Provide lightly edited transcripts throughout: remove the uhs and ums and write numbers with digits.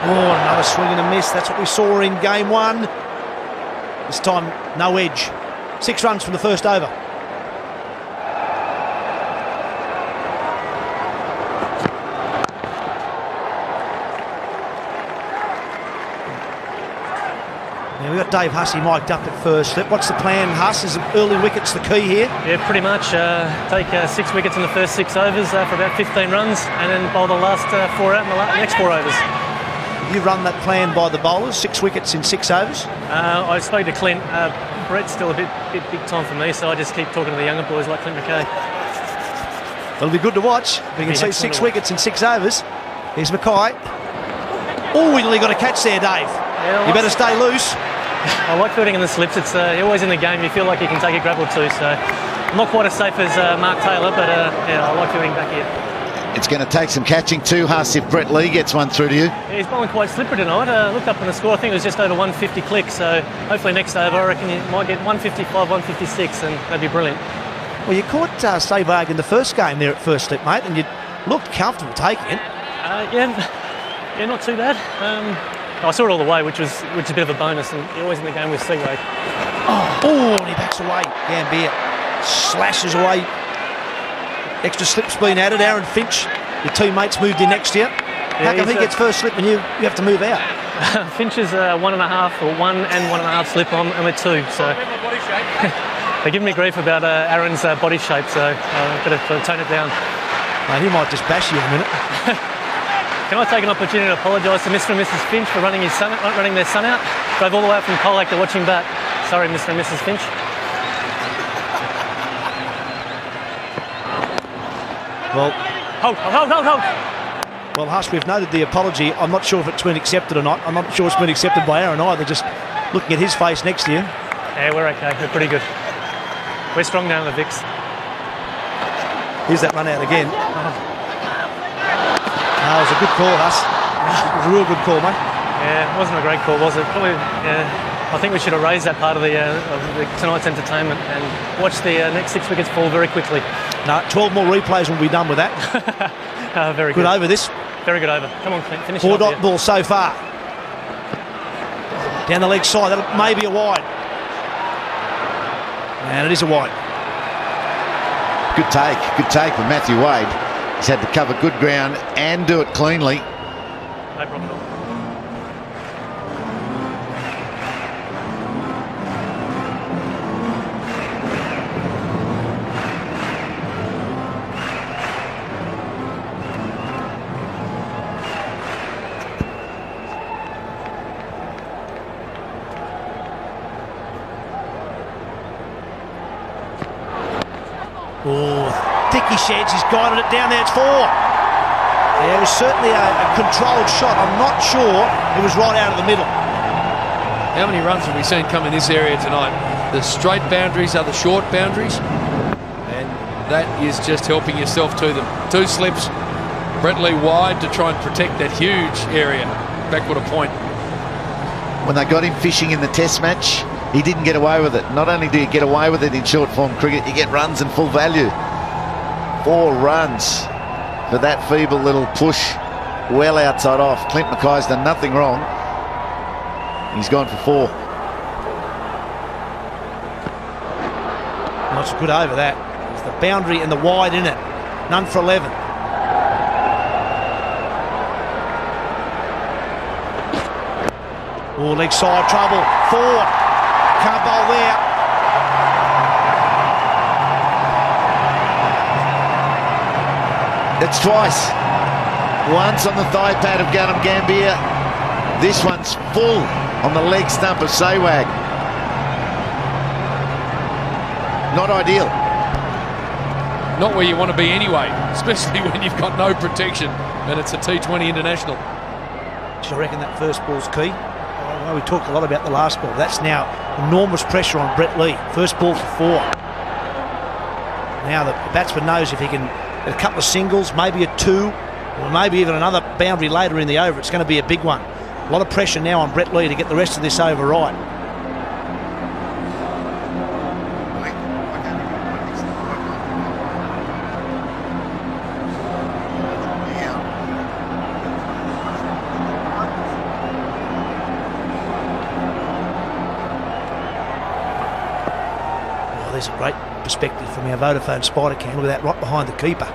Oh, another swing and a miss. That's what we saw in game one. This time, no edge. 6 runs from the first over. Now we've got Dave Hussey mic'd up at first slip. What's the plan, Huss? Is early wickets the key here? Yeah, pretty much. Take 6 wickets in the first 6 overs for about 15 runs, and then bowl the last 4 out in the next 4 overs. You run that plan by the bowlers, 6 wickets in 6 overs? I spoke to Clint. Brett's still a bit big time for me, so I just keep talking to the younger boys like Clint McKay. It'll be good to watch. We can see 6 wickets in 6 overs. Here's Mackay. Oh, we nearly got a catch there, Dave. Yeah, you better stay loose. I like fielding in the slips. It's always in the game. You feel like you can take a grab or two, so I'm not quite as safe as Mark Taylor, but yeah, I like fielding back here. It's going to take some catching too, Huss, if Brett Lee gets one through to you. Yeah, he's bowling quite slippery tonight. Looked up on the score, I think it was just over 150 clicks, so hopefully next over I reckon you might get 155, 156, and that'd be brilliant. Well, you caught Savag in the first game there at first slip, mate, and you looked comfortable taking it. Yeah, not too bad. I saw it all the way, which is a bit of a bonus, and you're always in the game with Seaway. Oh, and he backs away. Gambier slashes away. Extra slip's been added. Aaron Finch, your teammates moved in next year. How come he gets first slip and you have to move out? Finch is 1.5 or 1 and 1.5 slip on, and we're 2. So they give me grief about Aaron's body shape, so better tone it down. Mate, he might just bash you in a minute. Can I take an opportunity to apologise to Mr. and Mrs. Finch for running their son out? Drove all the way up from Colac to watch him bat. Sorry, Mr. and Mrs. Finch. Well, hold. Well, Huss, we've noted the apology. I'm not sure if it's been accepted or not. I'm not sure it's been accepted by Aaron either. Just looking at his face next to you. Yeah, we're okay. We're pretty good. We're strong down the Vicks. Here's that run out again. It was a good call, Huss. It was a real good call, mate. Yeah, it wasn't a great call, was it? Probably. I think we should have raised that part of tonight's entertainment and watch the next 6 wickets fall very quickly. No, 12 more replays and we'll be done with that. Very good. Good over this. Very good over. Come on, Clint, finish 4 it off. 4-dot ball so far. Down the leg side, that may be a wide. And it is a wide. Good take with Matthew Wade. He's had to cover good ground and do it cleanly. No problem at all. Oh, Dickie Sheds, he's guided it down there, it's 4. Yeah, it was certainly a controlled shot. I'm not sure it was right out of the middle. How many runs have we seen come in this area tonight? The straight boundaries are the short boundaries, and that is just helping yourself to them. 2 slips, Brett Lee wide to try and protect that huge area. Backward a point. When they got him fishing in the test match, he didn't get away with it. Not only do you get away with it in short form cricket, you get runs and full value. 4 runs for that feeble little push well outside off. Clint Mackay's done nothing wrong. He's gone for 4. Well, it's a good over that. There's the boundary and the wide in it. None for 11. Oh, leg side trouble. 4. Can't bowl there. It's twice. Once on the thigh pad of Gautam Gambhir. This one's full on the leg stump of Sehwag. Not ideal. Not where you want to be anyway, especially when you've got no protection and it's a T20 international. So I reckon that first ball's key. Well, we talked a lot about the last ball. That's now enormous pressure on Brett Lee. First ball for 4. Now the batsman knows if he can get a couple of singles, maybe a 2, or maybe even another boundary later in the over, it's going to be a big one. A lot of pressure now on Brett Lee to get the rest of this over right. there's a great perspective from our Vodafone spider cam. Look at that, right behind the keeper.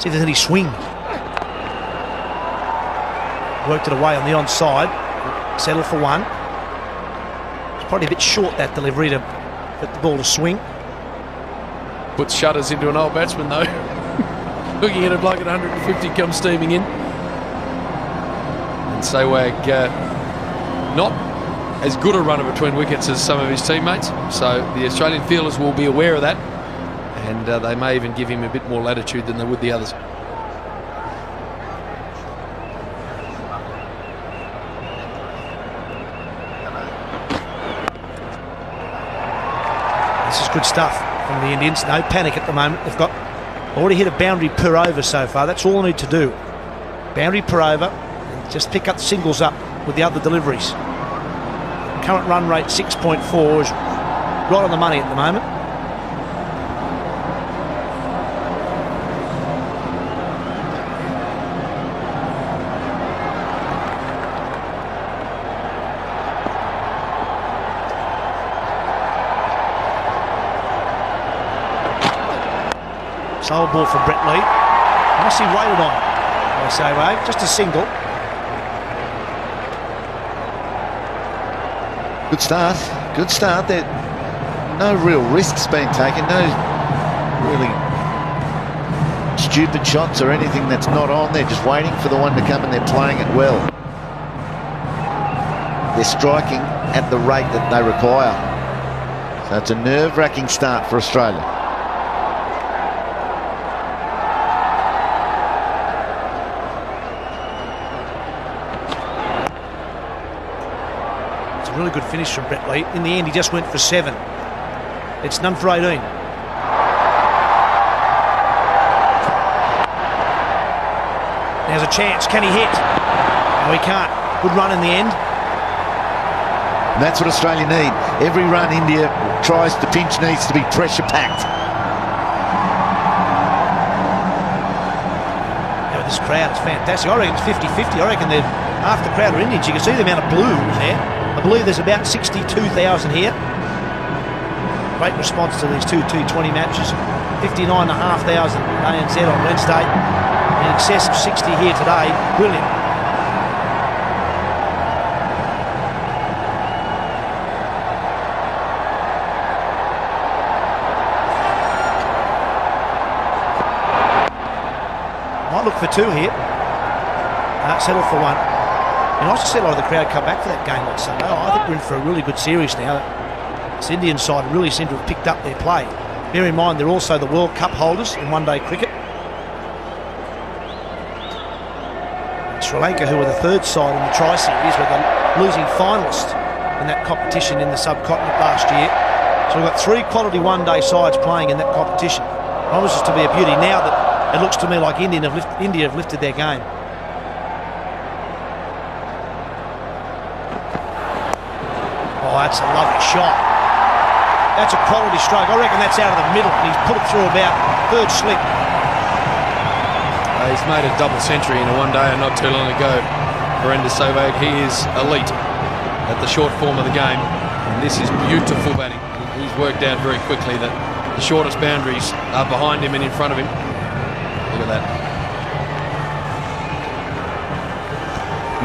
See if there's any swing. Worked it away on the onside. Settle for one. It's probably a bit short, that delivery, to get the ball to swing. Puts shudders into an old batsman, though. Looking at it like at 150 comes steaming in. And Sehwag not as good a runner between wickets as some of his teammates. So the Australian fielders will be aware of that. And they may even give him a bit more latitude than they would the others. This is good stuff from the Indians. No panic at the moment. They've got already hit a boundary per over so far. That's all they need to do. Boundary per over, and just pick up singles up with the other deliveries. Current run rate 6.4 is right on the money at the moment. Sole ball from Brett Lee. Nicely waited on by Sehwag. Just a single. Good start. Good start. There, no real risks being taken. No really stupid shots or anything that's not on. They're just waiting for the one to come, and they're playing it well. They're striking at the rate that they require. So it's a nerve-wracking start for Australia. Really good finish from Brett Lee. In the end, he just went for 7. It's none for 18. There's a chance. Can he hit? No, he can't. Good run in the end. And that's what Australia need. Every run India tries to pinch needs to be pressure-packed. Yeah, with this crowd, it's fantastic. I reckon it's 50-50. I reckon half the crowd are Indians. You can see the amount of blue there. I believe there's about 62,000 here. Great response to these two T20 matches. 59,500 ANZ on Wednesday. In excess of 60 here today. Brilliant. Might look for 2 here. Settle for 1. And nice to see a lot of the crowd come back for that game on Sunday. I think we're in for a really good series now. This Indian side really seem to have picked up their play. Bear in mind, they're also the World Cup holders in one-day cricket. And Sri Lanka, who were the 3rd side in the Tri-Series, were the losing finalist in that competition in the subcontinent last year. So we've got 3 quality one-day sides playing in that competition. Promises to be a beauty now that it looks to me like India have lifted their game. Oh, that's a lovely shot. That's a quality stroke. I reckon that's out of the middle, and he's put it through about 3rd slip. He's made a double century in a one-day not too long ago. Virender Sehwag, he is elite at the short form of the game, and this is beautiful batting. He's worked out very quickly that the shortest boundaries are behind him and in front of him. Look at that.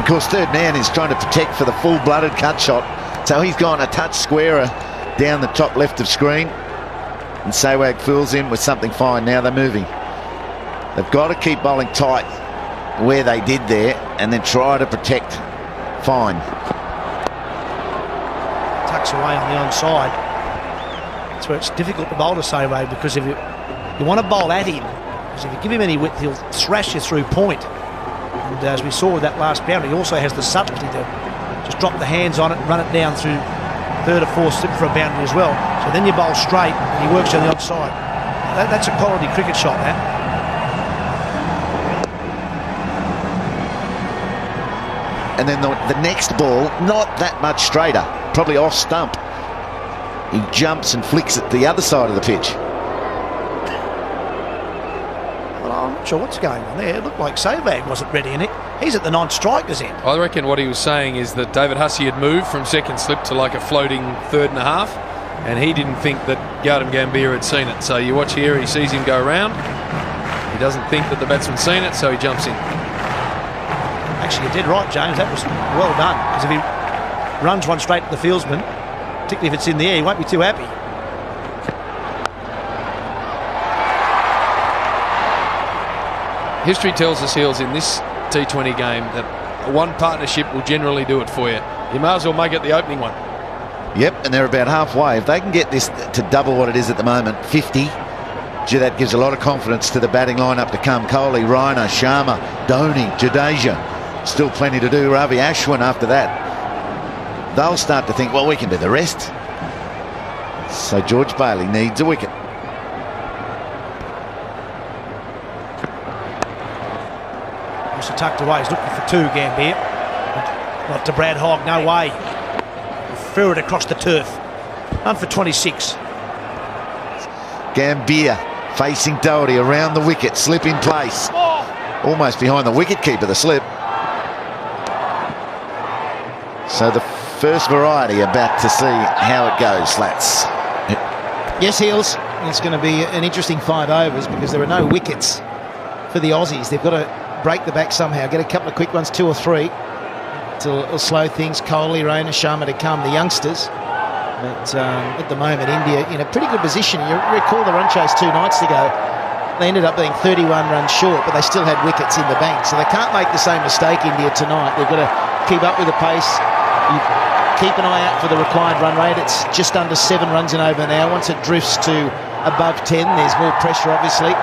Of course, third man is trying to protect for the full-blooded cut shot. So he's gone a touch squarer down the top left of screen. And Sehwag fools him with something fine. Now they're moving. They've got to keep bowling tight where they did there and then try to protect fine. Tucks away on the onside. That's where it's difficult to bowl to Sehwag, because if you want to bowl at him, because if you give him any width, he'll thrash you through point. And as we saw with that last boundary, he also has the subtlety to just drop the hands on it and run it down through 3rd or 4th slip for a boundary as well. So then you bowl straight and he works on the outside. That's a quality cricket shot, that. And then the next ball, not that much straighter, probably off stump. He jumps and flicks it the other side of the pitch. Well, I'm not sure what's going on there. It looked like Sehwag wasn't ready in it. He's at the non-strikers end. I reckon what he was saying is that David Hussey had moved from 2nd slip to like a floating 3rd and a half, and he didn't think that Gautam Gambhir had seen it. So you watch here, he sees him go round. He doesn't think that the batsman's seen it, so he jumps in. Actually, you did right, James. That was well done. Because if he runs one straight to the fieldsman, particularly if it's in the air, he won't be too happy. History tells us, Heels, in this T20 game that one partnership will generally do it for you. You may as well make it the opening one. Yep, and they're about halfway. If they can get this to double what it is at the moment, 50, gee, that gives a lot of confidence to the batting lineup to come. Kohli, Raina, Sharma, Dhoni, Jadeja. Still plenty to do. Ravi Ashwin after that. They'll start to think, well, we can do the rest. So George Bailey needs a wicket. Also tucked away. He's looking for two, Gambhir. Not to Brad Hogg, no way. Threw it across the turf. Run for 26. Gambhir facing Doherty around the wicket. Slip in place. Almost behind the wicket keeper, the slip. So the first variety about to see how it goes, Slats. Yes, Heels. It's going to be an interesting 5 overs because there are no wickets for the Aussies. They've got to break the back somehow, get a couple of quick ones, 2 or 3. It'll slow things. Kohli, Raina, Sharma to come, the youngsters. But at the moment, India in a pretty good position. You recall the run chase 2 nights ago. They ended up being 31 runs short, but they still had wickets in the bank. So they can't make the same mistake, India, tonight. They've got to keep up with the pace. You keep an eye out for the required run rate. It's just under 7 runs an over now. Once it drifts to above 10, there's more pressure, obviously.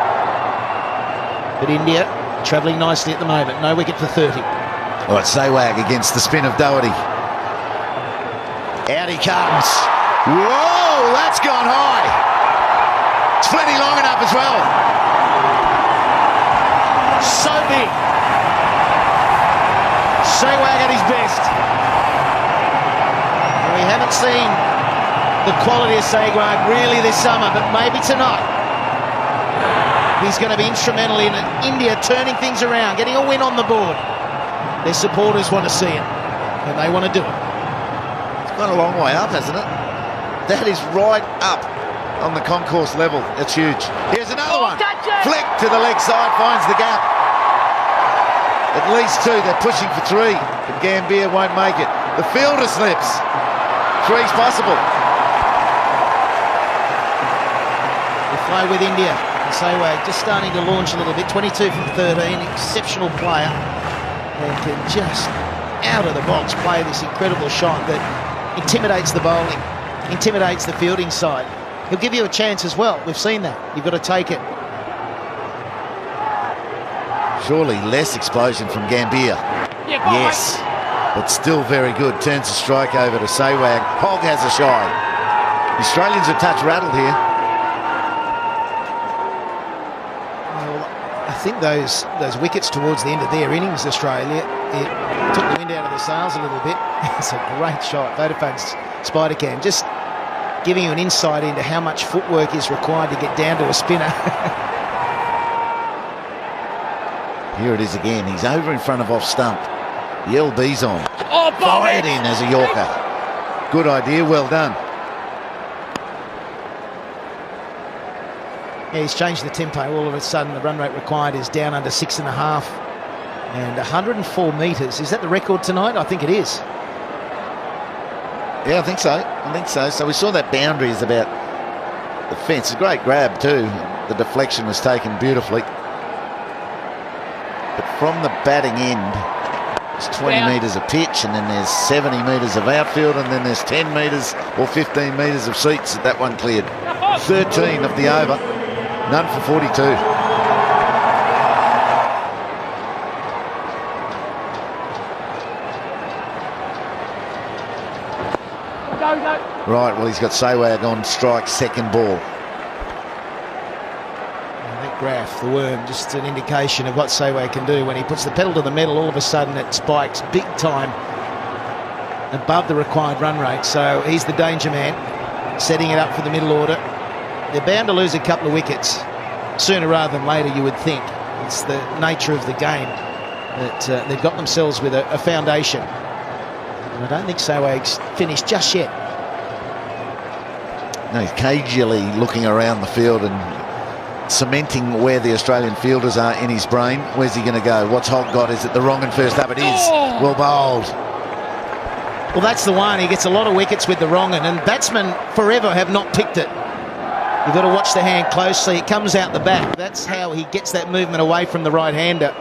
But India travelling nicely at the moment. No wicket for 30. All right, Sehwag against the spin of Doherty. Out he comes. Whoa, that's gone high. It's plenty long enough as well. So big. Sehwag at his best. We haven't seen the quality of Sehwag really this summer, but maybe tonight. He's going to be instrumental in India turning things around, getting a win on the board. Their supporters want to see it, and they want to do it. It's gone a long way up, hasn't it? That is right up on the concourse level. It's huge. Here's another one. Flick to the leg side, finds the gap. At least 2. They're pushing for 3, but Gambhir won't make it. The fielder slips. 3's possible. They flow with India. Sehwag just starting to launch a little bit. 22 from 13, exceptional player. And can just, out of the box, play this incredible shot that intimidates the bowling, intimidates the fielding side. He'll give you a chance as well. We've seen that. You've got to take it. Surely less explosion from Gambhir. Yes, but still very good. Turns the strike over to Sehwag. Hogg has a shy. The Australians are touch rattled here. I think those wickets towards the end of their innings, Australia, it took the wind out of the sails a little bit. It's a great shot. Vodafone's spider cam, just giving you an insight into how much footwork is required to get down to a spinner. Here it is again. He's over in front of off stump. The LB's on. Fired in as a Yorker. Good idea. Well done. Yeah, he's changed the tempo. All of a sudden, the run rate required is down under 6.5. And 104 metres. Is that the record tonight? I think it is. Yeah, I think so. So we saw that boundary is about the fence. A great grab too. The deflection was taken beautifully. But from the batting end, it's 20 metres of pitch, and then there's 70 metres of outfield, and then there's 10 metres or 15 metres of seats that one cleared. 13 of the over. None for 42. Right, well, he's got Sehwag on strike, second ball. And that graph, the worm, just an indication of what Sehwag can do. When he puts the pedal to the metal, all of a sudden it spikes big time above the required run rate. So he's the danger man, setting it up for the middle order. They're bound to lose a couple of wickets sooner rather than later, you would think. It's the nature of the game that they've got themselves with a foundation. And I don't think Sehwag's finished just yet. he's cagily looking around the field and cementing where the Australian fielders are in his brain. Where's he going to go? What's Hogg got? Is it the wrong and first up? It is. Well bowled. Well, that's the one. He gets a lot of wickets with the wrong and batsmen forever have not picked it. You've got to watch the hand closely. It comes out the back. That's how he gets that movement away from the right-hander.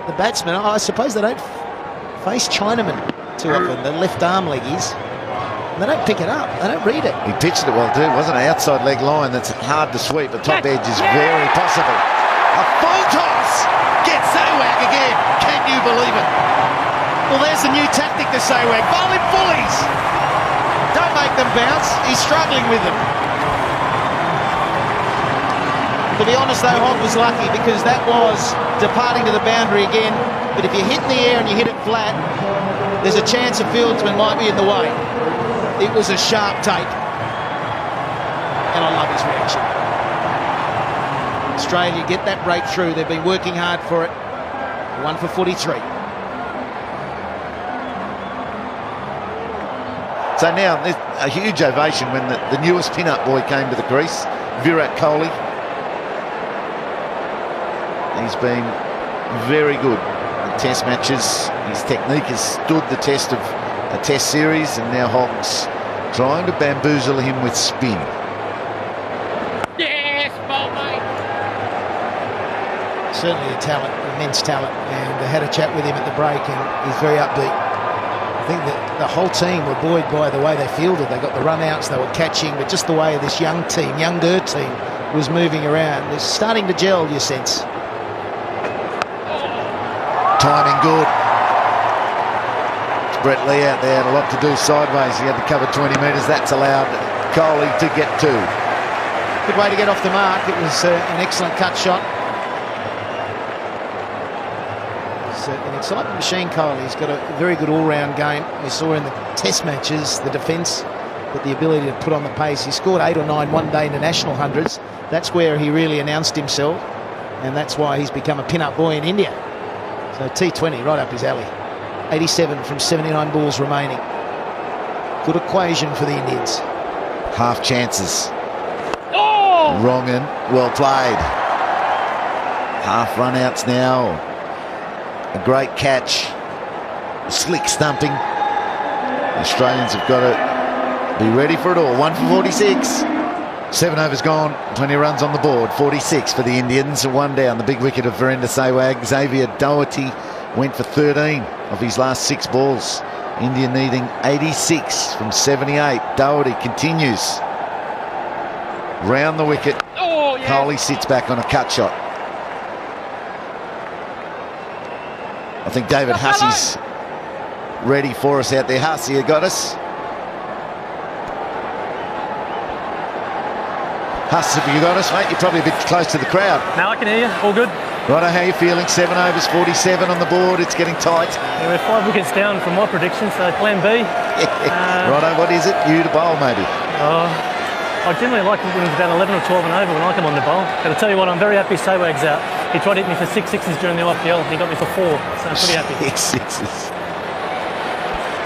The batsmen, I suppose they don't face Chinaman too often, the left arm leggies. They don't pick it up. They don't read it. He pitched it well too. It wasn't an outside leg line that's hard to sweep. The top edge is very possible. A full toss. Gets Sehwag again. Can you believe it? Well, there's the new tactic to Sehwag. Bowl him fullies. Don't make them bounce. He's struggling with them. To be honest, though, Hogg was lucky because that was departing to the boundary again. But if you hit in the air and you hit it flat, there's a chance a fieldsman might be in the way. It was a sharp take. And I love his reaction. Australia get that breakthrough. They've been working hard for it. 1 for 43. So now there's a huge ovation when the newest pin-up boy came to the crease, Virat Kohli. He's been very good in test matches. His technique has stood the test of a test series, and now Hogg's trying to bamboozle him with spin. Yes, ball mate. Certainly a talent, immense talent, and I had a chat with him at the break and he's very upbeat. I think that the whole team were buoyed by the way they fielded. They got the run-outs, they were catching, but just the way this younger team was moving around. It's starting to gel, you sense. Timing good. Brett Lee out there had a lot to do sideways. He had to cover 20 metres. That's allowed Kohli to get 2. Good way to get off the mark. It was an excellent cut shot. It's an exciting machine, Kohli. He's got a very good all-round game. We saw in the test matches, the defence, but the ability to put on the pace. He scored 8 or 9 one-day international hundreds. That's where he really announced himself, and that's why he's become a pin-up boy in India. So T20 right up his alley. 87 from 79 balls remaining. Good equation for the Indians. Half chances. Wrong and well played. Half run-outs now. A great catch. A slick stumping. The Australians have got to be ready for it all. 1 for 46. 7 overs gone. 20 runs on the board. 46 for the Indians. 1 down. The big wicket of Virender Sehwag. Xavier Doherty went for 13 of his last 6 balls. India needing 86 from 78. Doherty continues. Round the wicket. Kohli sits back on a cut shot. I think David Hussey's ready for us out there. Hussey, you got us? Huss, have you got us, mate? You're probably a bit close to the crowd. Now I can hear you. All good. Righto, how are you feeling? 7 overs, 47 on the board. It's getting tight. Yeah, we're 5 wickets down from my prediction, so plan B. Righto, what is it? You to bowl, maybe? I generally like when it's about 11 or 12 and over when I come on the bowl. But I'll tell you what, I'm very happy Sehwag's out. He tried to hit me for 6 sixes during the IPL. He got me for 4, so I'm pretty happy. 6 sixes.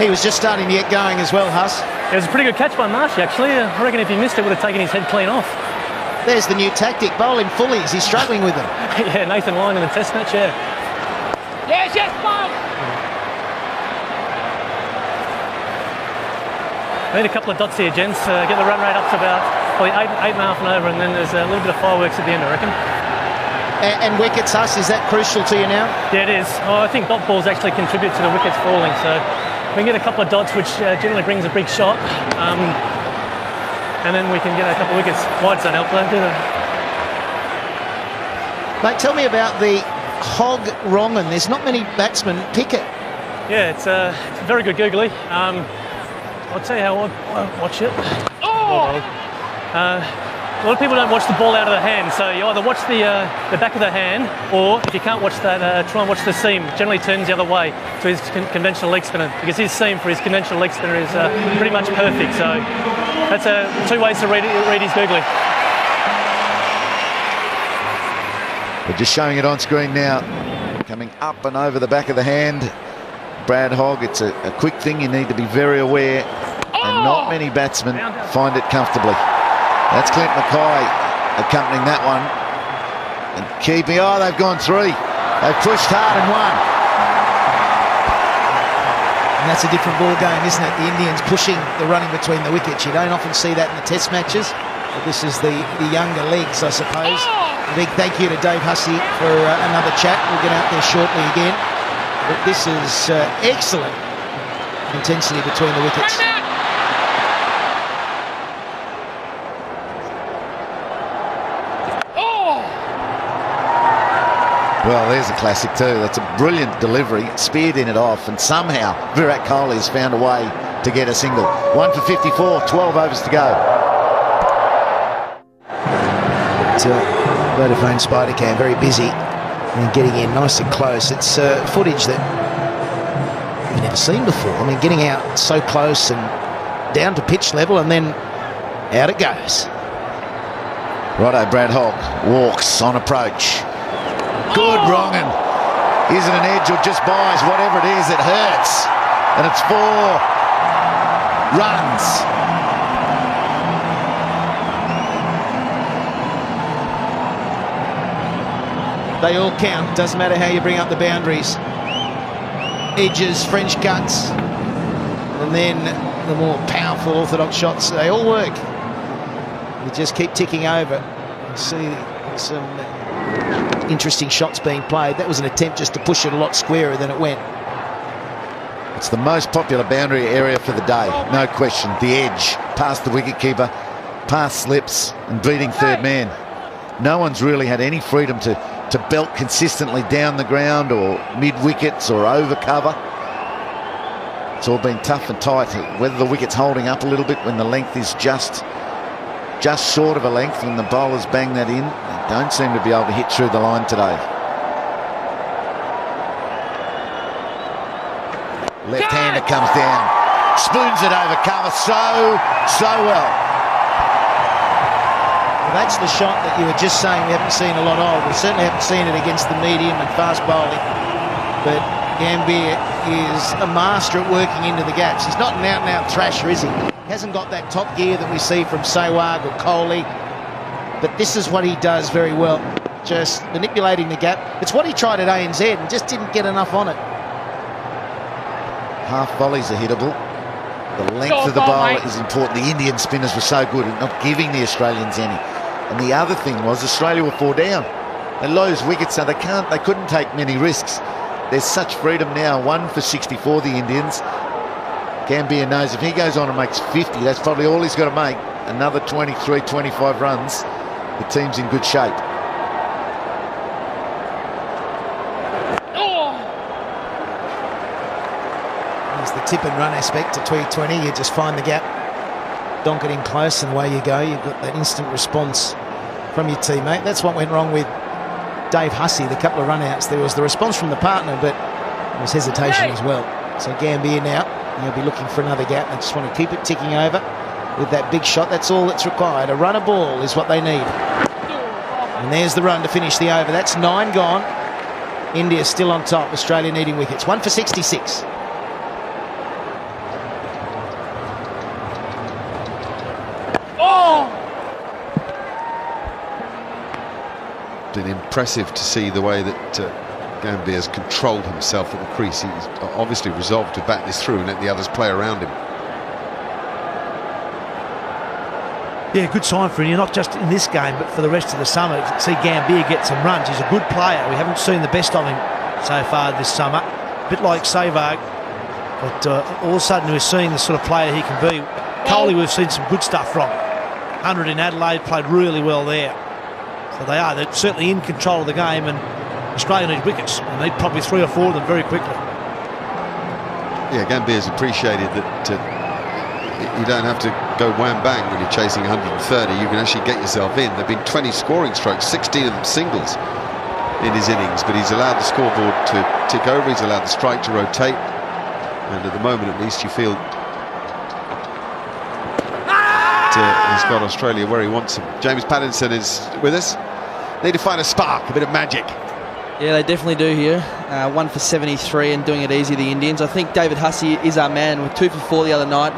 He was just starting to get going as well, Huss. It was a pretty good catch by Marshy, actually. I reckon if he missed it, would have taken his head clean off. There's the new tactic. Bowl him fullies. He's struggling with them. Yeah, Nathan Lyon in the test match, yeah. Yes, yes, bowl. I need a couple of dots here, gents. Get the run rate up to about probably 8.5 and over, and then there's a little bit of fireworks at the end, I reckon. And wickets, Huss, is that crucial to you now? Yeah, it is. I think dot balls actually contribute to the wickets falling, so we can get a couple of dots, which generally brings a big shot, and then we can get a couple of wickets. Wides don't help, though, do they? Mate, tell me about the Hogg wrong-un. There's not many batsmen pick it. Yeah, it's very good googly. I'll tell you how I watch it. A lot of people don't watch the ball out of the hand, so you either watch the back of the hand, or if you can't watch that, try and watch the seam. Generally turns the other way to his conventional leg spinner, because his seam for his conventional leg spinner is pretty much perfect. So that's 2 ways to read his googly. We're just showing it on screen now. Coming up and over the back of the hand. Brad Hogg, it's a quick thing. You need to be very aware. and not many batsmen find it comfortably. That's Clint Mackay accompanying that one. And keeping, oh, they've gone 3. They've pushed hard and won. And that's a different ball game, isn't it? The Indians pushing the running between the wickets. You don't often see that in the test matches. But this is the younger legs, I suppose. A big thank you to Dave Hussey for another chat. We'll get out there shortly again. But this is excellent intensity between the wickets. Well, there's a classic too. That's a brilliant delivery. Speared in it off, and somehow Virat Kohli has found a way to get a single. 1 for 54, 12 overs to go. Vodafone Spider-Cam, very busy and getting in nice and close. It's footage that we've never seen before. I mean, getting out so close and down to pitch level, and then out it goes. Righto, Brad Hogg walks on approach. Good wronging. Is it an edge or just buys? Whatever it is, it hurts. And it's 4 runs. They all count. Doesn't matter how you bring up the boundaries. Edges, French cuts, and then the more powerful orthodox shots. They all work. You just keep ticking over. You see some interesting shots being played. That was an attempt just to push it a lot squarer than it went. It's the most popular boundary area for the day, no question. The edge, past the wicketkeeper, past slips and beating third man. No one's really had any freedom to belt consistently down the ground or mid-wickets or over cover. It's all been tough and tight. Whether the wicket's holding up a little bit when the length is just short of a length, when the bowlers bang that in, they don't seem to be able to hit through the line today. Left-hander comes down, spoons it over cover so well. Well, that's the shot that you were just saying we haven't seen a lot of. We certainly haven't seen it against the medium and fast bowling. But Gambier is a master at working into the gaps. He's not an out-and-out thrasher, is he? He hasn't got that top gear that we see from Sehwag or Kohli. But this is what he does very well, just manipulating the gap. It's what he tried at ANZ and just didn't get enough on it. Half volleys are hittable. The length of the bowler is important. The Indian spinners were so good at not giving the Australians any. And the other thing was Australia were 4 down. They lose wickets, so they couldn't take many risks. There's such freedom now. 1 for 64, the Indians. Gambier knows if he goes on and makes 50, that's probably all he's got to make. Another 23, 25 runs. The team's in good shape. There's the tip and run aspect to T20. You just find the gap, donk it in close, and away you go. You've got that instant response from your teammate. That's what went wrong with Dave Hussey, the couple of run-outs. There was the response from the partner, but there was hesitation as well. So Gambier now, he'll be looking for another gap. They just want to keep it ticking over with that big shot. That's all that's required. A runner ball is what they need. And there's the run to finish the over. That's 9 gone. India still on top. Australia needing wickets. 1 for 66. Been impressive to see the way that Gambier has controlled himself at the crease. He's obviously resolved to bat this through and let the others play around him. Yeah, good sign for India, not just in this game, but for the rest of the summer. To see Gambier get some runs. He's a good player. We haven't seen the best of him so far this summer. A bit like Sehwag, but all of a sudden we're seeing the sort of player he can be. Kohli, we've seen some good stuff from. 100 in Adelaide, played really well there. So they're certainly in control of the game, and Australia need wickets, and need probably 3 or 4 of them very quickly. Yeah, Gambier's appreciated that you don't have to go wham bang when you're chasing 130. You can actually get yourself in. There've been 20 scoring strokes, 16 of them singles in his innings, but he's allowed the scoreboard to tick over. He's allowed the strike to rotate, and at the moment at least you feel he's got Australia where he wants them. James Pattinson is with us. Need to find a spark, a bit of magic. Yeah, they definitely do here. 1 for 73 and doing it easy, the Indians. I think David Hussey is our man with 2 for 4 the other night.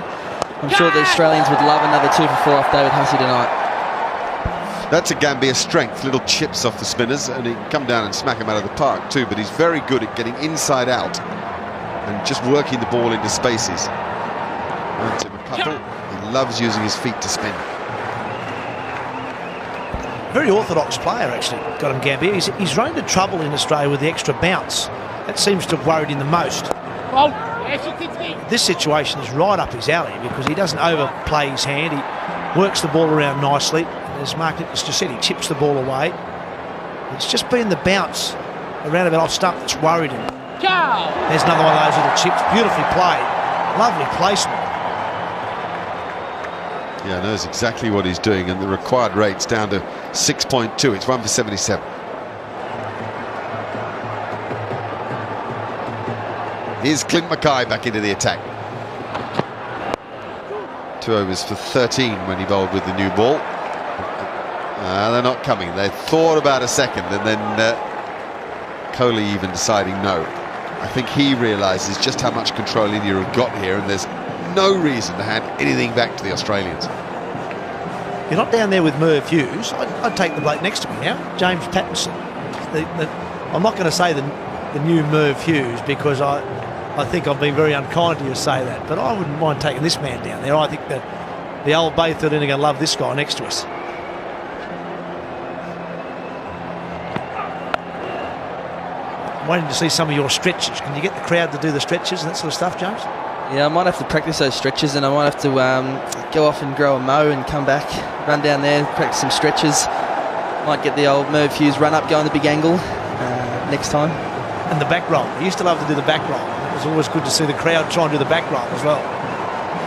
I'm sure the Australians would love another 2 for 4 off David Hussey tonight. That's a Gambia strength, little chips off the spinners, and he can come down and smack him out of the park too, but he's very good at getting inside out and just working the ball into spaces. Earns him a couple. He loves using his feet to spin. Very orthodox player, actually, got him Gambia. He's run into trouble in Australia with the extra bounce. That seems to have worried him the most. This situation is right up his alley because he doesn't overplay his hand. He works the ball around nicely. As Mark Nicholas just said, he chips the ball away. It's just been the bounce around about off stump that's worried him. There's another one of those little chips. Beautifully played. Lovely placement. Yeah, knows exactly what he's doing, and the required rate's down to 6.2. It's 1 for 77. Here's Clint Mackay back into the attack. 2 overs for 13 when he bowled with the new ball. They're not coming. They thought about a second, and then Kohli even deciding no. I think he realises just how much control India have got here, and there's no reason to hand anything back to the Australians. You're not down there with Merv Hughes. I'd take the bloke next to me now, James Pattinson. I'm not going to say the new Merv Hughes because I think I've been very unkind to you to say that, but I wouldn't mind taking this man down there. I think that the old Bay 13 are going to love this guy next to us. I'm waiting to see some of your stretches. Can you get the crowd to do the stretches and that sort of stuff, James? Yeah, I might have to practice those stretches, and I might have to go off and grow a mow and come back, run down there, practice some stretches. Might get the old Merv Hughes run up, go on the big angle next time. And the back roll. I used to love to do the back roll. It was always good to see the crowd try and do the back roll as well.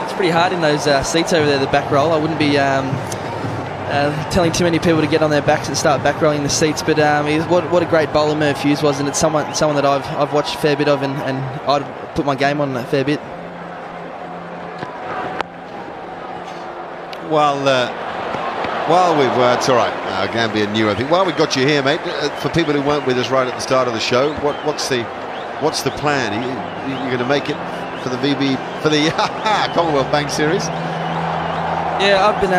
It's pretty hard in those seats over there, the back roll. I wouldn't be telling too many people to get on their backs and start back rolling the seats, but what a great bowler Merv Hughes was, and it's someone that I've watched a fair bit of, and I'd put my game on a fair bit. It's all right. Gambia knew, I think. While we got you here, mate, for people who weren't with us right at the start of the show, what's the plan? Are you going to make it for the Commonwealth Bank Series? Yeah, I've been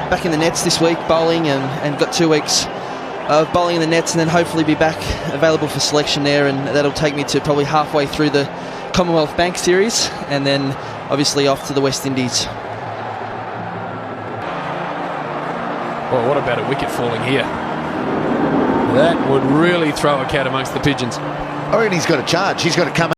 back in the nets this week bowling, and got 2 weeks of bowling in the nets, and then hopefully be back available for selection there, and that'll take me to probably halfway through the Commonwealth Bank Series, and then obviously off to the West Indies. Well, what about a wicket falling here? That would really throw a cat amongst the pigeons. I reckon he's got a charge. He's got to come